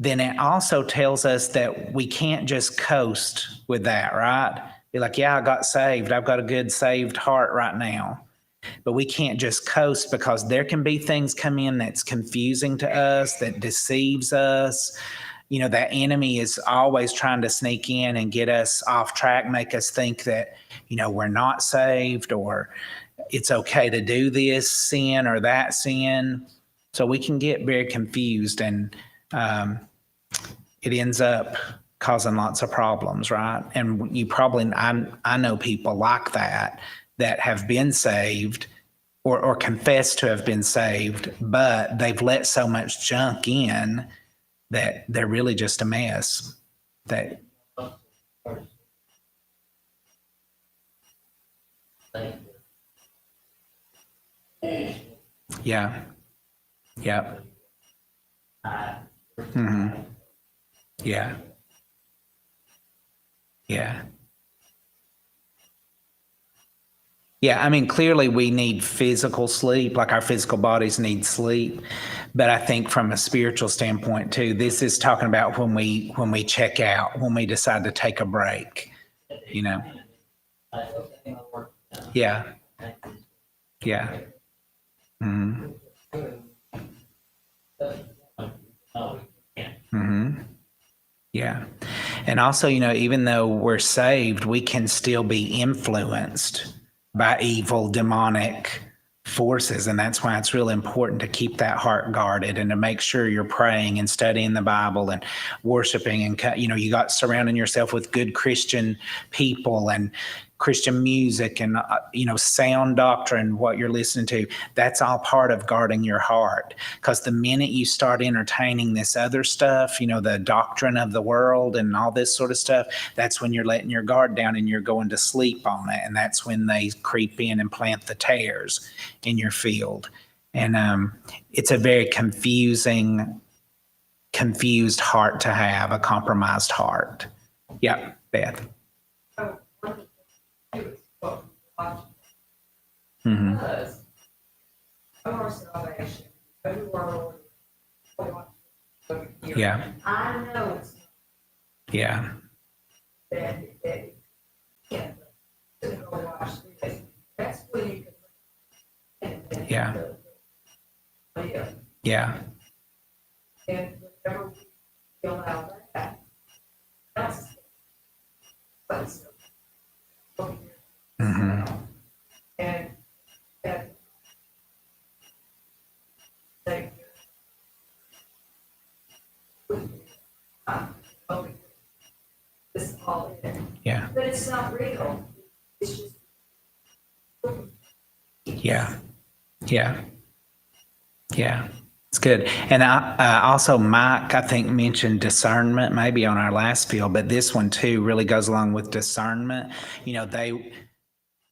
then it also tells us that we can't just coast with that, right? Be like, yeah, I got saved. I've got a good saved heart right now. But we can't just coast, because there can be things come in that's confusing to us, that deceives us. that enemy is always trying to sneak in and get us off track, make us think that, we're not saved, or it's okay to do this sin or that sin. So we can get very confused, and it ends up causing lots of problems, right? And you probably, I know people like that have been saved or confess to have been saved, but they've let so much junk in that they're really just a mess. That yeah, yeah, yeah, yeah. Yeah, I mean, clearly we need physical sleep, like our physical bodies need sleep. But I think from a spiritual standpoint too, this is talking about when we check out, when we decide to take a break, you know. Yeah. Yeah. Mm-hmm. Mm-hmm. Yeah. And also, even though we're saved, we can still be influenced by evil, demonic forces. And that's why it's really important to keep that heart guarded and to make sure you're praying and studying the Bible and worshiping. And, you got surrounding yourself with good Christian people and Christian music and, sound doctrine, what you're listening to. That's all part of guarding your heart. Because the minute you start entertaining this other stuff, the doctrine of the world and all this sort of stuff, that's when you're letting your guard down and you're going to sleep on it. And that's when they creep in and plant the tares in your field. And it's a very confused heart to have, a compromised heart. Yeah, Beth. So one of the things is what we watch. Mm-hmm. Because of our salvation, every world, Yeah. I know it's Yeah. that yeah, to go watch this. That's when you can. Yeah. Yeah. Yeah. And whenever we allow that, that's Mm-hmm. and they this all in. Yeah. But it's not real. It's just Yeah. Yeah. Yeah. It's good. And also Mike, I think, mentioned discernment maybe on our last field, but this one too really goes along with discernment.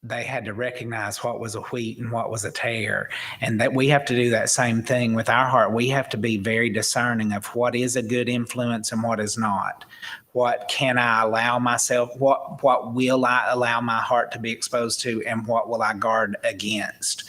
They had to recognize what was a wheat and what was a tare, and that we have to do that same thing with our heart. We have to be very discerning of what is a good influence and what is not. What can I allow myself, what will I allow my heart to be exposed to, and what will I guard against?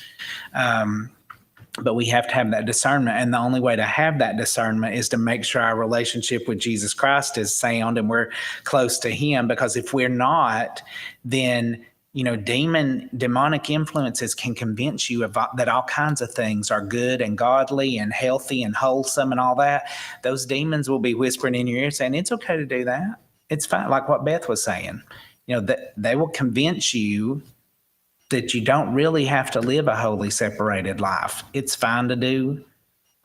But we have to have that discernment. And the only way to have that discernment is to make sure our relationship with Jesus Christ is sound and we're close to him. Because if we're not, then, demonic influences can convince you that all kinds of things are good and godly and healthy and wholesome and all that. Those demons will be whispering in your ear saying, it's okay to do that. It's fine. Like what Beth was saying, that they will convince you that you don't really have to live a holy separated life. It's fine to do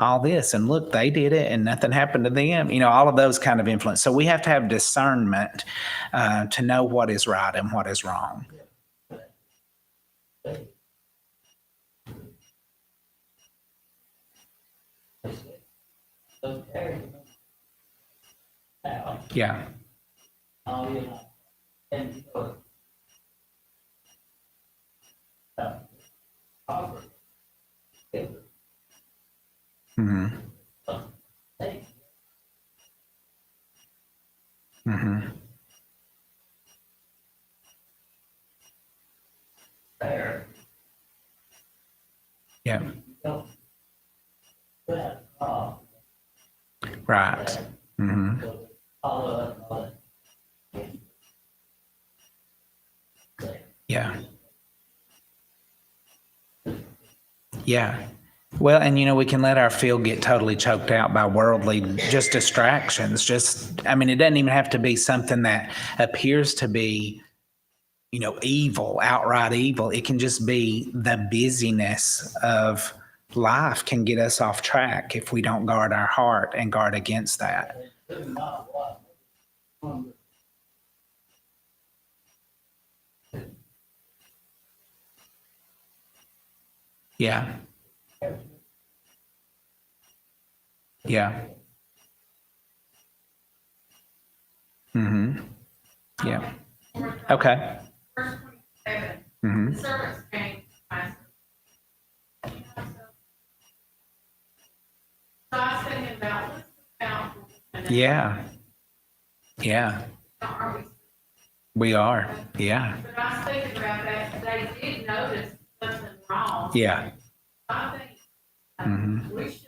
all this. And look, they did it and nothing happened to them. All of those kind of influence. So we have to have discernment to know what is right and what is wrong. Yeah. Mm-hmm. Mm-hmm. Yeah. Right. Mm-hmm. Yeah. Yeah. Well, and we can let our field get totally choked out by worldly just distractions. I mean, it doesn't even have to be something that appears to be, evil, outright evil. It can just be the busyness of life can get us off track if we don't guard our heart and guard against that. Yeah. Yeah. Mm-hmm. Yeah. Okay. Verse 27, Mm-hmm. the servants came to my servant. So I was thinking about what's the counsel? Yeah. Yeah. Are we? We are. Yeah. But I was thinking about that, they did notice something wrong. Yeah. I think Mm-hmm. we should.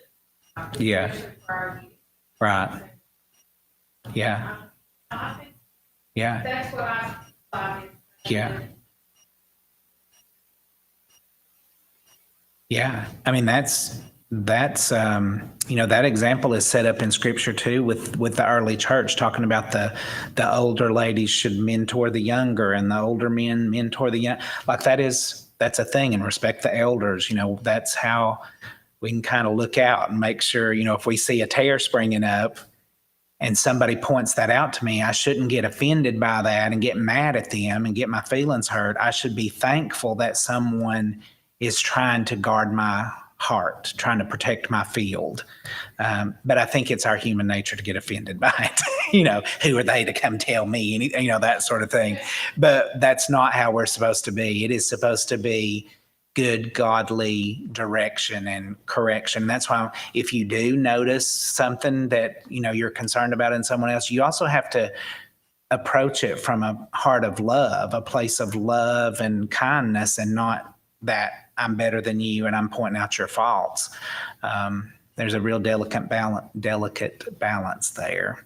Yeah. we should argue. Right. Yeah. I think Yeah. that's what I thought. Yeah. Yeah. I mean, that's that example is set up in scripture too with the early church talking about the older ladies should mentor the younger and the older men mentor the young. Like that's a thing, and respect the elders. That's how we can kind of look out and make sure, if we see a tear springing up and somebody points that out to me, I shouldn't get offended by that and get mad at them and get my feelings hurt. I should be thankful that someone is trying to guard my heart, trying to protect my field. But I think it's our human nature to get offended by it. Who are they to come tell me anything, that sort of thing. But that's not how we're supposed to be. It is supposed to be good, godly direction and correction. That's why if you do notice something that, you're concerned about in someone else, you also have to approach it from a heart of love, a place of love and kindness, and not that I'm better than you and I'm pointing out your faults. There's a real delicate balance there.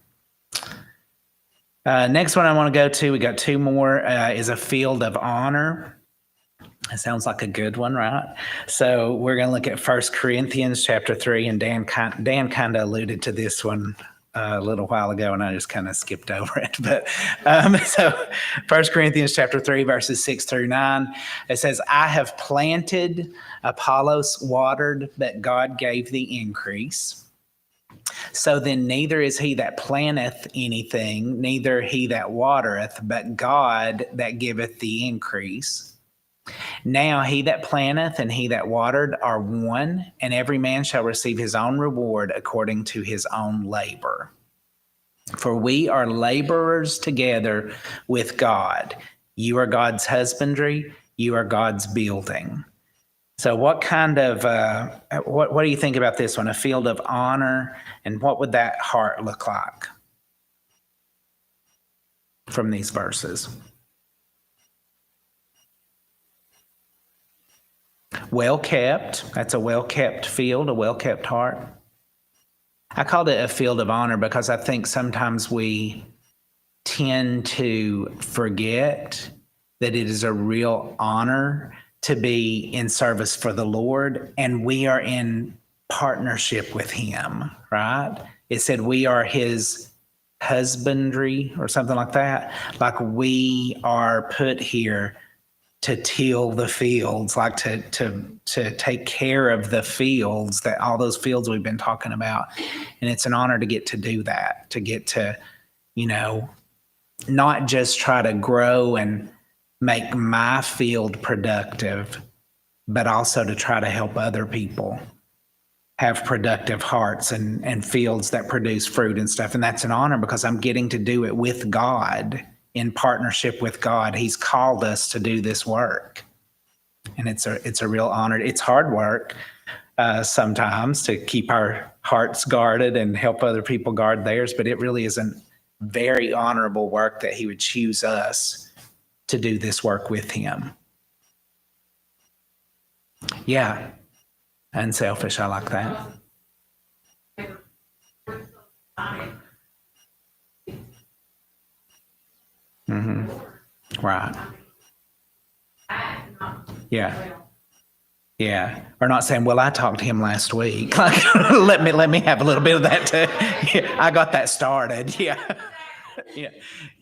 Next one I want to go to, we got two more, is a field of honor. It sounds like a good one, right? So we're going to look at 1 Corinthians chapter 3, and Dan kind of alluded to this one a little while ago, and I just kind of skipped over it. But so 1 Corinthians chapter 3, verses 6 through 9, it says, I have planted, Apollos watered, but God gave the increase. So then neither is he that planteth anything, neither he that watereth, but God that giveth the increase. Now he that planteth and he that watered are one, and every man shall receive his own reward according to his own labor. For we are laborers together with God. You are God's husbandry, you are God's building. So what kind of, what do you think about this one? A field of honor, and what would that heart look like from these verses? Well kept. That's a well kept field, a well kept heart. I called it a field of honor because I think sometimes we tend to forget that it is a real honor to be in service for the Lord, and we are in partnership with him, right? It said we are his husbandry or something like that. Like we are put here to till the fields, like to take care of the fields, that all those fields we've been talking about. And it's an honor to get to do that, to get to, not just try to grow and make my field productive, but also to try to help other people have productive hearts and fields that produce fruit and stuff. And that's an honor because I'm getting to do it with God, in partnership with God. He's called us to do this work. And it's a real honor. It's hard work sometimes to keep our hearts guarded and help other people guard theirs, but it really is a very honorable work that he would choose us to do this work with him. Yeah. Unselfish. I like that. Mm-hmm. Right. Yeah. Yeah. Or not saying, well, I talked to him last week. Like, let me have a little bit of that too. Yeah, I got that started. Yeah. Yeah.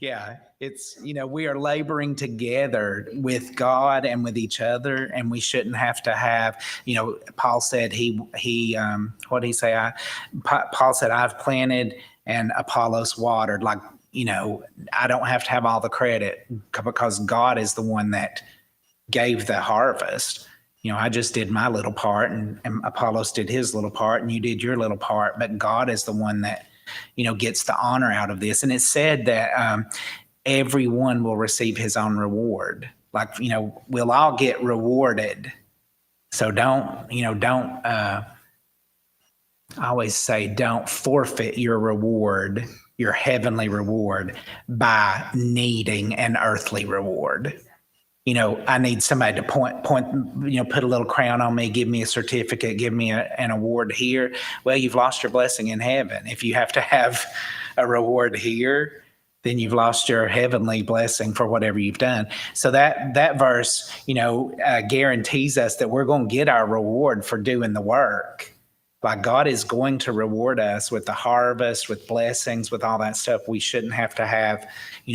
Yeah. It's, we are laboring together with God and with each other, and we shouldn't have to have, Paul said what did he say? Paul said, I've planted and Apollos watered. Like, I don't have to have all the credit because God is the one that gave the harvest. I just did my little part, and Apollos did his little part, and you did your little part, but God is the one that, gets the honor out of this. And it's said that everyone will receive his own reward. Like, we'll all get rewarded. So I always say, don't forfeit your reward, your heavenly reward, by needing an earthly reward. I need somebody to point, put a little crown on me, give me a certificate, give me an award here. Well, you've lost your blessing in heaven. If you have to have a reward here, then you've lost your heavenly blessing for whatever you've done. So that verse, guarantees us that we're going to get our reward for doing the work. Like, God is going to reward us with the harvest, with blessings, with all that stuff. We shouldn't have to have,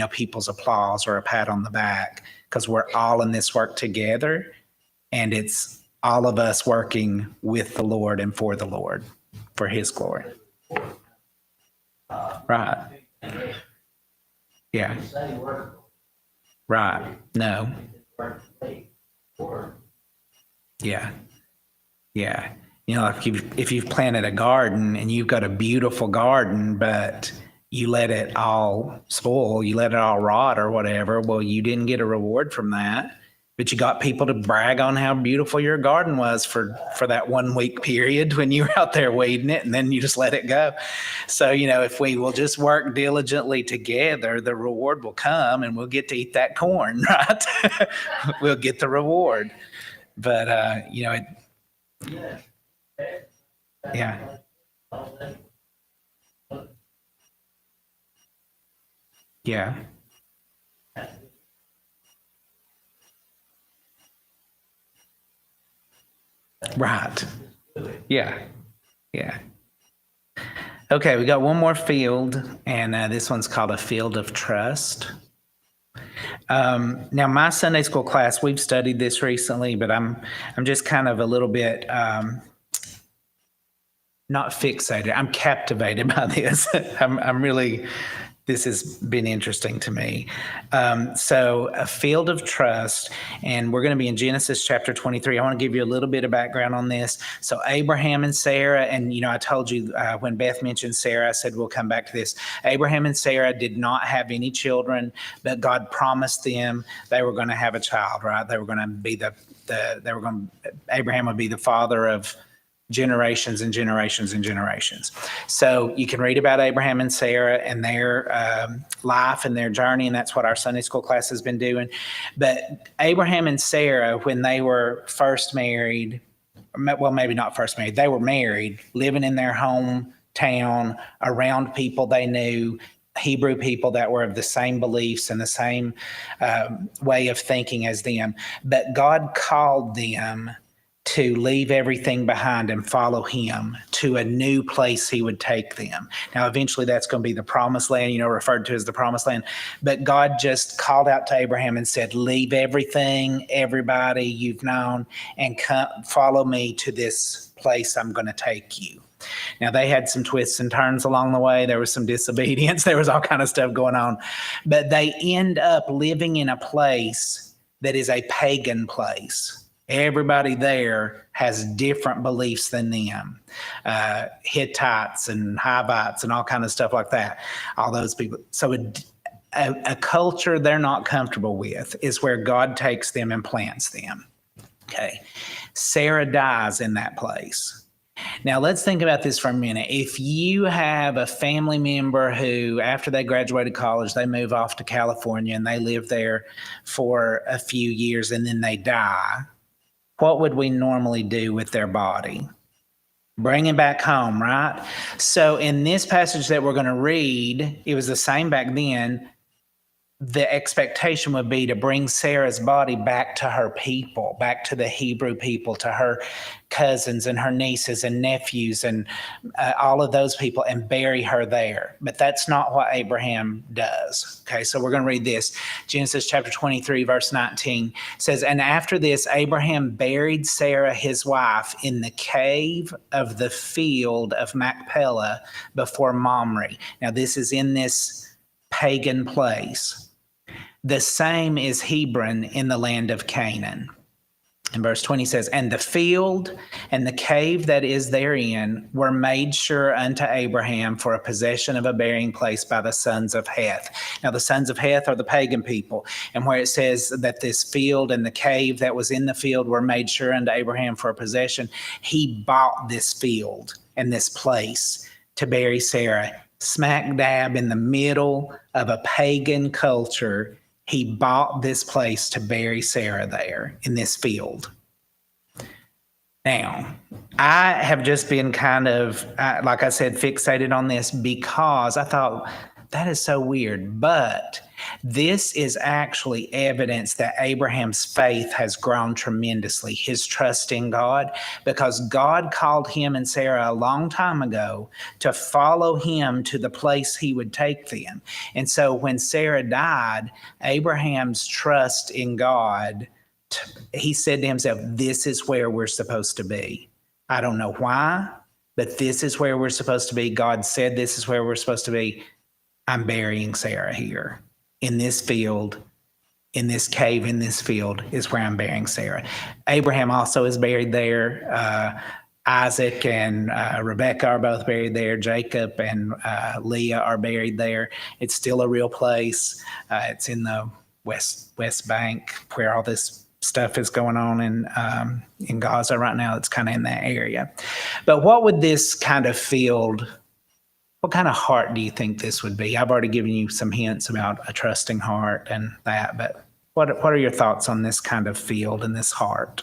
people's applause or a pat on the back, because we're all in this work together, and it's all of us working with the Lord and for the Lord, for his glory. Right. Yeah. Right. No. Yeah. Yeah. If you've planted a garden and you've got a beautiful garden, but you let it all spoil, you let it all rot or whatever, well, you didn't get a reward from that, but you got people to brag on how beautiful your garden was for that 1 week period when you were out there weeding it, and then you just let it go. So, if we will just work diligently together, the reward will come and we'll get to eat that corn, right? We'll get the reward. But, yeah. Yeah. Right. Yeah. Yeah. Okay, we got one more field, and this one's called a field of trust. Now, my Sunday school class, we've studied this recently, but I'm just kind of a little bit not fixated. I'm captivated by this. This has been interesting to me. So a field of trust, and we're going to be in Genesis chapter 23. I want to give you a little bit of background on this. So Abraham and Sarah, and I told you when Beth mentioned Sarah, I said we'll come back to this. Abraham and Sarah did not have any children, but God promised them they were going to have a child, right? They were going to be Abraham would be the father of generations and generations and generations. So you can read about Abraham and Sarah and their life and their journey, and that's what our Sunday school class has been doing. But Abraham and Sarah, when they were first married, well, maybe not first married, they were married, living in their hometown around people they knew, Hebrew people that were of the same beliefs and the same way of thinking as them. But God called them to leave everything behind and follow him to a new place he would take them. Now, eventually that's going to be the promised land, referred to as the promised land. But God just called out to Abraham and said, leave everything, everybody you've known, and come follow me to this place I'm going to take you. Now, they had some twists and turns along the way. There was some disobedience. There was all kind of stuff going on. But they end up living in a place that is a pagan place. Everybody there has different beliefs than them. Hittites and Hivites and all kind of stuff like that. All those people. So a culture they're not comfortable with is where God takes them and plants them. Okay. Sarah dies in that place. Now, let's think about this for a minute. If you have a family member who, after they graduated college, they move off to California and they live there for a few years and then they die, what would we normally do with their body? Bring him back home, right? So in this passage that we're going to read, it was the same back then. the expectation would be to bring Sarah's body back to her people, back to the Hebrew people, to her cousins and her nieces and nephews and all of those people, and bury her there. But that's not what Abraham does. Okay, so we're going to read this. Genesis chapter 23, verse 19 says, "And after this, Abraham buried Sarah, his wife, in the cave of the field of Machpelah before Mamre." Now, this is in this pagan place. The same is Hebron in the land of Canaan. And verse 20 says, "And the field and the cave that is therein were made sure unto Abraham for a possession of a burying place by the sons of Heth." Now, the sons of Heth are the pagan people. And where it says that this field and the cave that was in the field were made sure unto Abraham for a possession, he bought this field and this place to bury Sarah. Smack dab in the middle of a pagan culture, he bought this place to bury Sarah there in this field. Now, I have just been kind of, like I said, fixated on this because I thought that is so weird. But this is actually evidence that Abraham's faith has grown tremendously, his trust in God, because God called him and Sarah a long time ago to follow him to the place he would take them. And so when Sarah died, Abraham's trust in God, he said to himself, this is where we're supposed to be. I don't know why, but this is where we're supposed to be. God said this is where we're supposed to be. I'm burying Sarah here. In this field, in this cave, in this field is where I'm burying Sarah. Abraham also is buried there. Isaac and Rebekah are both buried there. Jacob and Leah are buried there. It's still a real place. It's in the West Bank where all this stuff is going on in Gaza right now. It's kind of in that area. But what would this kind of field, what kind of heart do you think this would be? I've already given you some hints about a trusting heart and that, but what are your thoughts on this kind of field and this heart?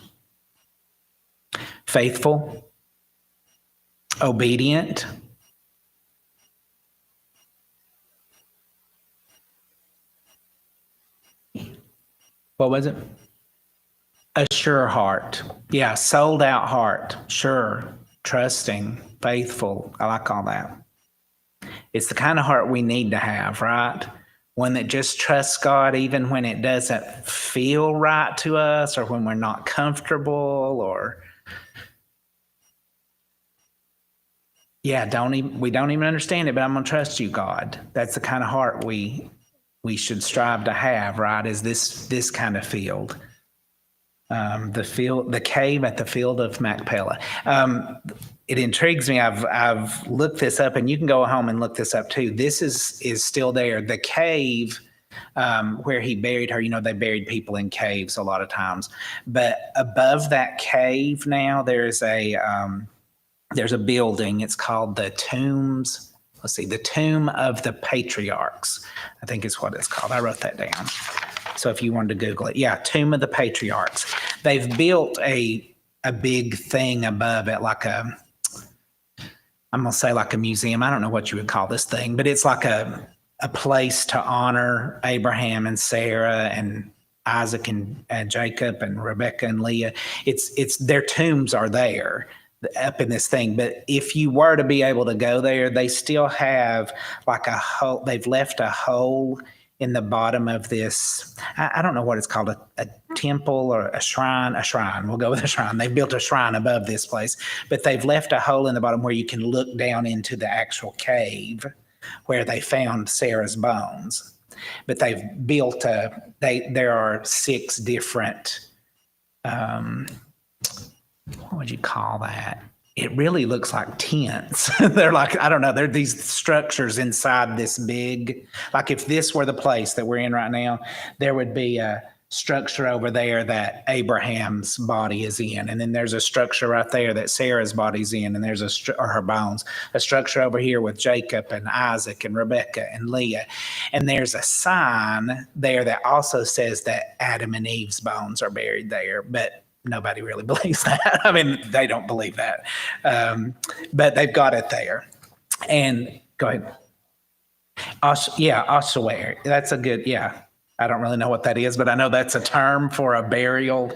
Faithful? Obedient? What was it? A sure heart. Yeah, sold out heart. Sure. Trusting. Faithful. I like all that. It's the kind of heart we need to have, right? One that just trusts God even when it doesn't feel right to us or when we're not comfortable or, yeah, we don't even understand it, but I'm going to trust you, God. That's the kind of heart we should strive to have, right? Is this kind of field. The cave at the field of Machpelah. It intrigues me. I've looked this up, and you can go home and look this up too. This is still there. The cave where he buried her, they buried people in caves a lot of times. But above that cave now, there's a building. It's called the Tombs. Let's see, the Tomb of the Patriarchs, I think is what it's called. I wrote that down. So if you wanted to Google it, yeah, Tomb of the Patriarchs. They've built a big thing above it, like I'm gonna say like a museum. I don't know what you would call this thing, but it's like a place to honor Abraham and Sarah and Isaac and Jacob and Rebekah and Leah. It's their tombs are there up in this thing. But if you were to be able to go there, they still have like a hole. They've left a hole in the bottom of this, I don't know what it's called, a temple or a shrine. We'll go with a shrine. They've built a shrine above this place, but they've left a hole in the bottom where you can look down into the actual cave where they found Sarah's bones. But they've built there are 6 different, what would you call that? It really looks like tents. They're like, I don't know, they're these structures inside this big, like if this were the place that we're in right now, there would be a structure over there that Abraham's body is in. And then there's a structure right there that Sarah's body's in, and there's or her bones, a structure over here with Jacob and Isaac and Rebekah and Leah. And there's a sign there that also says that Adam and Eve's bones are buried there, but nobody really believes that. I mean, they don't believe that. But they've got it there. And go ahead. Ossuary. That's a good, yeah. I don't really know what that is, but I know that's a term for a burial.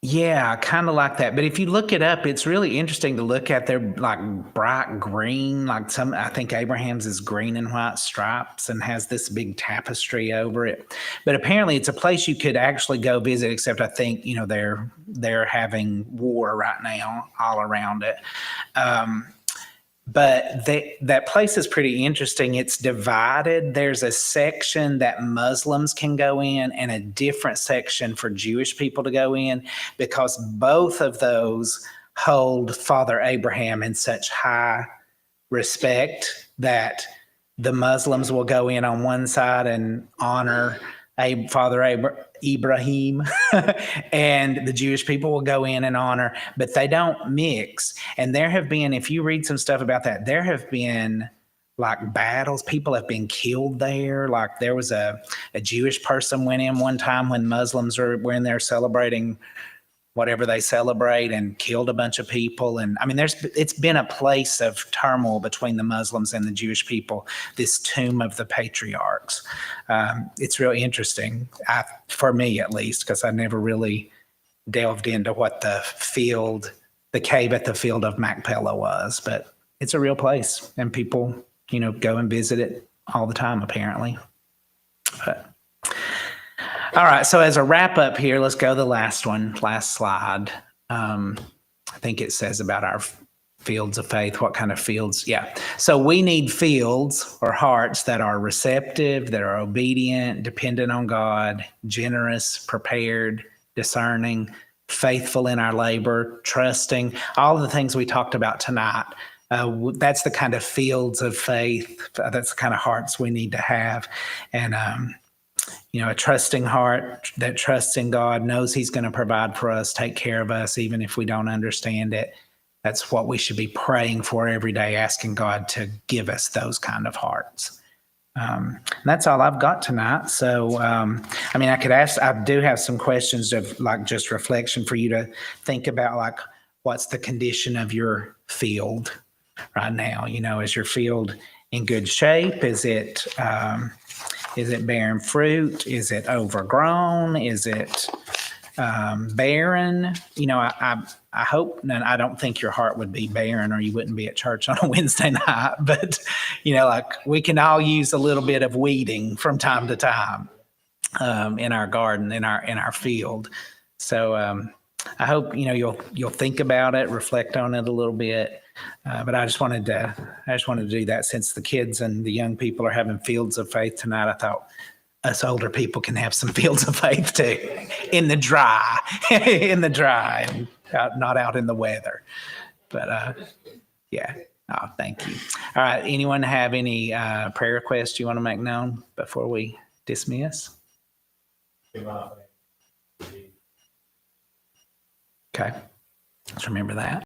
Yeah, kind of like that. But if you look it up, it's really interesting to look at. They're like bright green, like some, I think Abraham's is green and white stripes and has this big tapestry over it. But apparently it's a place you could actually go visit, except I think, they're having war right now all around it. But that place is pretty interesting. It's divided. There's a section that Muslims can go in and a different section for Jewish people to go in, because both of those hold Father Abraham in such high respect that the Muslims will go in on one side and honor Father Ibrahim, and the Jewish people will go in and honor, but they don't mix. And there have been, if you read some stuff about that, there have been like battles. People have been killed there. Like there was a Jewish person went in one time when Muslims were in there celebrating whatever they celebrate and killed a bunch of people. And I mean, it's been a place of turmoil between the Muslims and the Jewish people, this tomb of the patriarchs. It's really interesting, for me at least, because I never really delved into what the cave at the field of Machpelah was, but it's a real place and people, go and visit it all the time, apparently. But, all right, so as a wrap up here, let's go to the last slide. I think it says about our fields of faith, what kind of fields. Yeah, so we need fields or hearts that are receptive, that are obedient, dependent on God, generous, prepared, discerning, faithful in our labor, trusting, all the things we talked about tonight. That's the kind of fields of faith. That's the kind of hearts we need to have. And, a trusting heart that trusts in God, knows he's going to provide for us, take care of us, even if we don't understand it. That's what we should be praying for every day, asking God to give us those kind of hearts. That's all I've got tonight. So, I do have some questions of like just reflection for you to think about, like what's the condition of your field right now? Is your field in good shape? Is it bearing fruit? Is it overgrown? Is it barren? I hope none. I don't think your heart would be barren, or you wouldn't be at church on a Wednesday night. But like we can all use a little bit of weeding from time to time in our garden, in our field. So I hope you'll think about it, reflect on it a little bit. But I just wanted to do that since the kids and the young people are having fields of faith tonight. I thought us older people can have some fields of faith too, in the dry, and not out in the weather. But yeah. Oh, thank you. All right. Anyone have any prayer requests you want to make known before we dismiss? Okay. Let's remember that.